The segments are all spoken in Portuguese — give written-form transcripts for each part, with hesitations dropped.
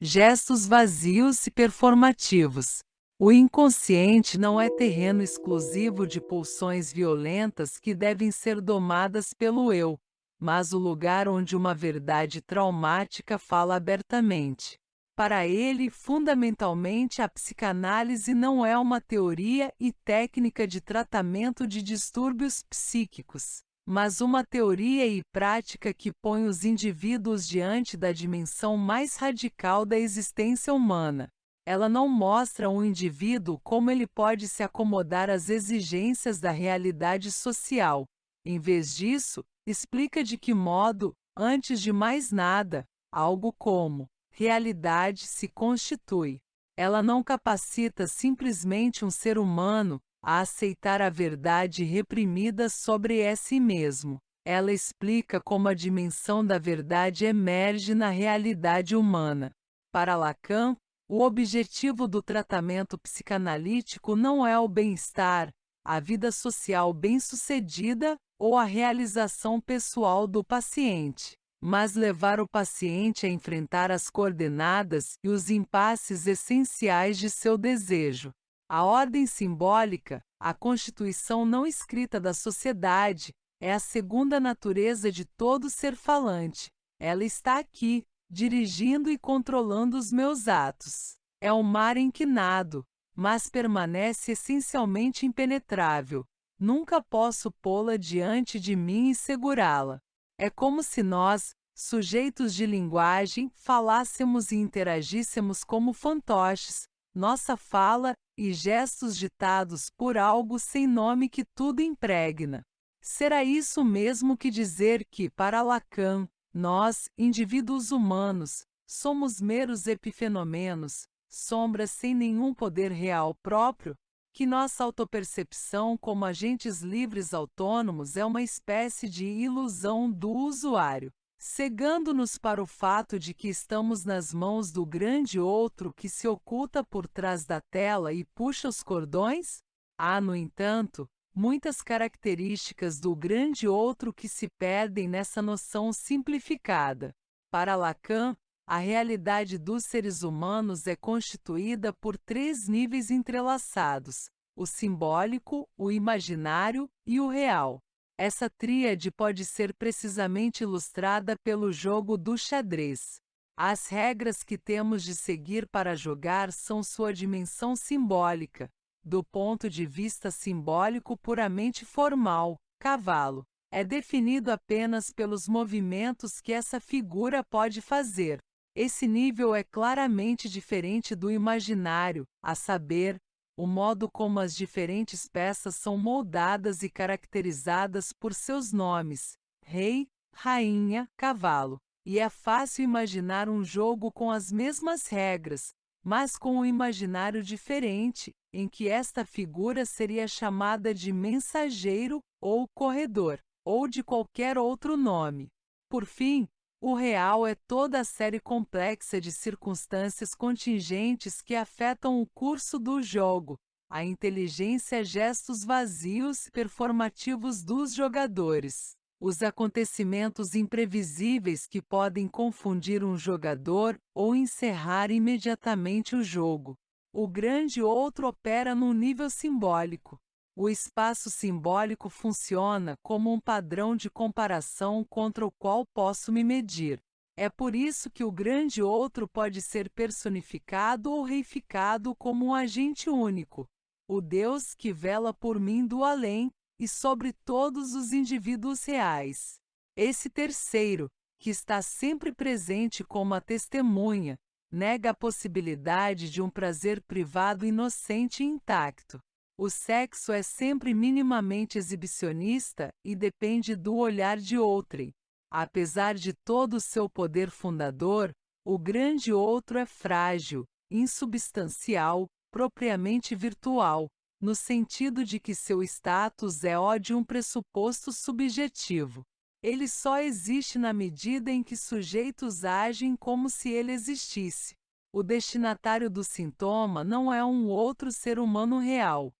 Gestos vazios e performativos. O inconsciente não é terreno exclusivo de pulsões violentas que devem ser domadas pelo eu, mas o lugar onde uma verdade traumática fala abertamente. Para ele, fundamentalmente, a psicanálise não é uma teoria e técnica de tratamento de distúrbios psíquicos, mas uma teoria e prática que põe os indivíduos diante da dimensão mais radical da existência humana. Ela não mostra um indivíduo como ele pode se acomodar às exigências da realidade social. Em vez disso, explica de que modo, antes de mais nada, algo como realidade se constitui. Ela não capacita simplesmente um ser humano a aceitar a verdade reprimida sobre si mesmo. Ela explica como a dimensão da verdade emerge na realidade humana. Para Lacan, o objetivo do tratamento psicanalítico não é o bem-estar, a vida social bem-sucedida ou a realização pessoal do paciente, mas levar o paciente a enfrentar as coordenadas e os impasses essenciais de seu desejo. A ordem simbólica, a constituição não escrita da sociedade, é a segunda natureza de todo ser falante. Ela está aqui, dirigindo e controlando os meus atos. É um mar inquinado, mas permanece essencialmente impenetrável. Nunca posso pô-la diante de mim e segurá-la. É como se nós, sujeitos de linguagem, falássemos e interagíssemos como fantoches, nossa fala e gestos ditados por algo sem nome que tudo impregna. Será isso mesmo que dizer que, para Lacan, nós, indivíduos humanos, somos meros epifenômenos, sombras sem nenhum poder real próprio? Que nossa autopercepção como agentes livres autônomos é uma espécie de ilusão do usuário, cegando-nos para o fato de que estamos nas mãos do grande outro que se oculta por trás da tela e puxa os cordões? Há, no entanto, muitas características do grande outro que se perdem nessa noção simplificada. Para Lacan, a realidade dos seres humanos é constituída por três níveis entrelaçados: o simbólico, o imaginário e o real. Essa tríade pode ser precisamente ilustrada pelo jogo do xadrez. As regras que temos de seguir para jogar são sua dimensão simbólica. Do ponto de vista simbólico puramente formal, cavalo é definido apenas pelos movimentos que essa figura pode fazer. Esse nível é claramente diferente do imaginário, a saber, o modo como as diferentes peças são moldadas e caracterizadas por seus nomes: rei, rainha, cavalo. E é fácil imaginar um jogo com as mesmas regras, mas com um imaginário diferente, em que esta figura seria chamada de mensageiro ou corredor, ou de qualquer outro nome. Por fim, o real é toda a série complexa de circunstâncias contingentes que afetam o curso do jogo. A inteligência é gestos vazios e performativos dos jogadores. Os acontecimentos imprevisíveis que podem confundir um jogador ou encerrar imediatamente o jogo. O grande outro opera num nível simbólico. O espaço simbólico funciona como um padrão de comparação contra o qual posso me medir. É por isso que o grande outro pode ser personificado ou reificado como um agente único, o Deus que vela por mim do além e sobre todos os indivíduos reais. Esse terceiro, que está sempre presente como a testemunha, nega a possibilidade de um prazer privado inocente e intacto. O sexo é sempre minimamente exibicionista e depende do olhar de outrem. Apesar de todo o seu poder fundador, o grande outro é frágil, insubstancial, propriamente virtual, no sentido de que seu status é de um pressuposto subjetivo. Ele só existe na medida em que sujeitos agem como se ele existisse. O destinatário do sintoma não é um outro ser humano real.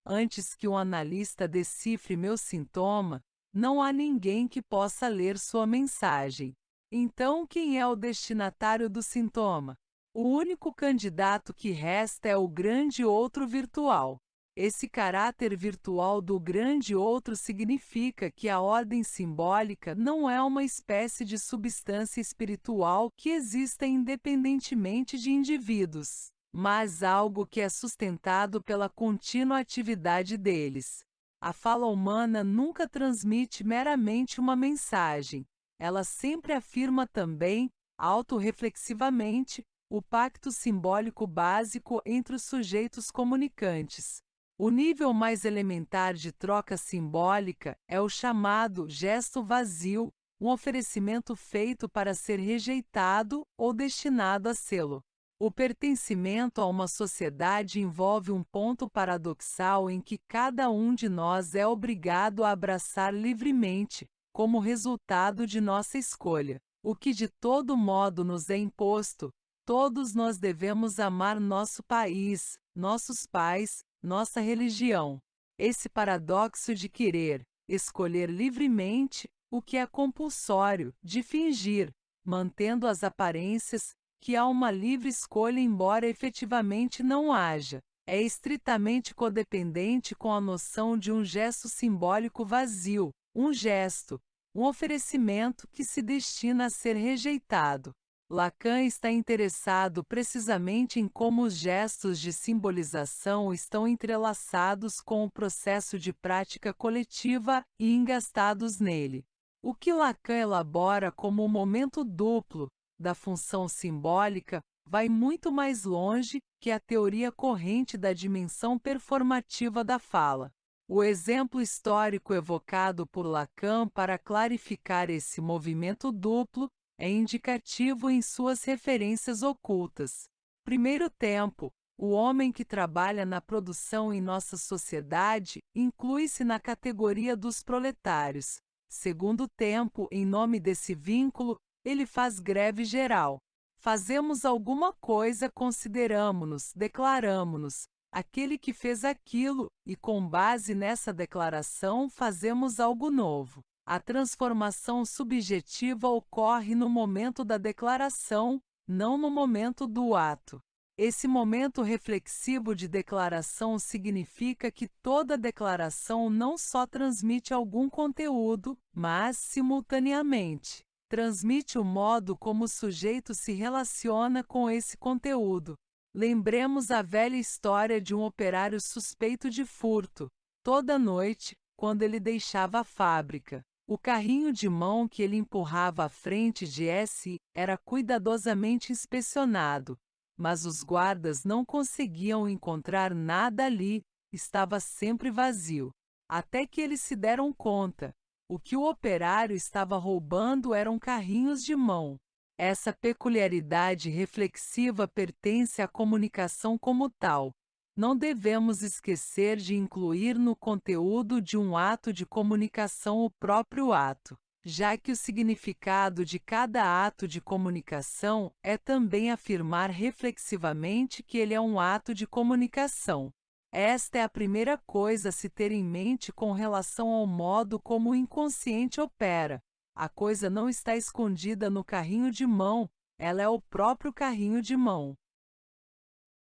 Antes que um analista decifre meu sintoma, não há ninguém que possa ler sua mensagem. Então, quem é o destinatário do sintoma? O único candidato que resta é o grande outro virtual. Esse caráter virtual do grande outro significa que a ordem simbólica não é uma espécie de substância espiritual que exista independentemente de indivíduos, mas algo que é sustentado pela contínua atividade deles. A fala humana nunca transmite meramente uma mensagem, ela sempre afirma também, autorreflexivamente, o pacto simbólico básico entre os sujeitos comunicantes. O nível mais elementar de troca simbólica é o chamado gesto vazio, um oferecimento feito para ser rejeitado ou destinado a sê-lo. O pertencimento a uma sociedade envolve um ponto paradoxal em que cada um de nós é obrigado a abraçar livremente, como resultado de nossa escolha, o que de todo modo nos é imposto. Todos nós devemos amar nosso país, nossos pais, nossa religião. Esse paradoxo de querer, escolher livremente, o que é compulsório, de fingir, mantendo as aparências, que há uma livre escolha embora efetivamente não haja, é estritamente codependente com a noção de um gesto simbólico vazio, um gesto, um oferecimento que se destina a ser rejeitado. Lacan está interessado precisamente em como os gestos de simbolização estão entrelaçados com o processo de prática coletiva e engastados nele. O que Lacan elabora como o momento duplo da função simbólica vai muito mais longe que a teoria corrente da dimensão performativa da fala. O exemplo histórico evocado por Lacan para clarificar esse movimento duplo é indicativo em suas referências ocultas. Primeiro tempo, o homem que trabalha na produção em nossa sociedade inclui-se na categoria dos proletários. Segundo tempo, em nome desse vínculo, ele faz greve geral. Fazemos alguma coisa, consideramo-nos, declaramo-nos, aquele que fez aquilo, e com base nessa declaração fazemos algo novo. A transformação subjetiva ocorre no momento da declaração, não no momento do ato. Esse momento reflexivo de declaração significa que toda declaração não só transmite algum conteúdo, mas, simultaneamente, transmite o modo como o sujeito se relaciona com esse conteúdo. Lembremos a velha história de um operário suspeito de furto. Toda noite, quando ele deixava a fábrica, o carrinho de mão que ele empurrava à frente de S era cuidadosamente inspecionado, mas os guardas não conseguiam encontrar nada ali, estava sempre vazio. Até que eles se deram conta. O que o operário estava roubando eram carrinhos de mão. Essa peculiaridade reflexiva pertence à comunicação como tal. Não devemos esquecer de incluir no conteúdo de um ato de comunicação o próprio ato, já que o significado de cada ato de comunicação é também afirmar reflexivamente que ele é um ato de comunicação. Esta é a primeira coisa a se ter em mente com relação ao modo como o inconsciente opera. A coisa não está escondida no carrinho de mão, ela é o próprio carrinho de mão.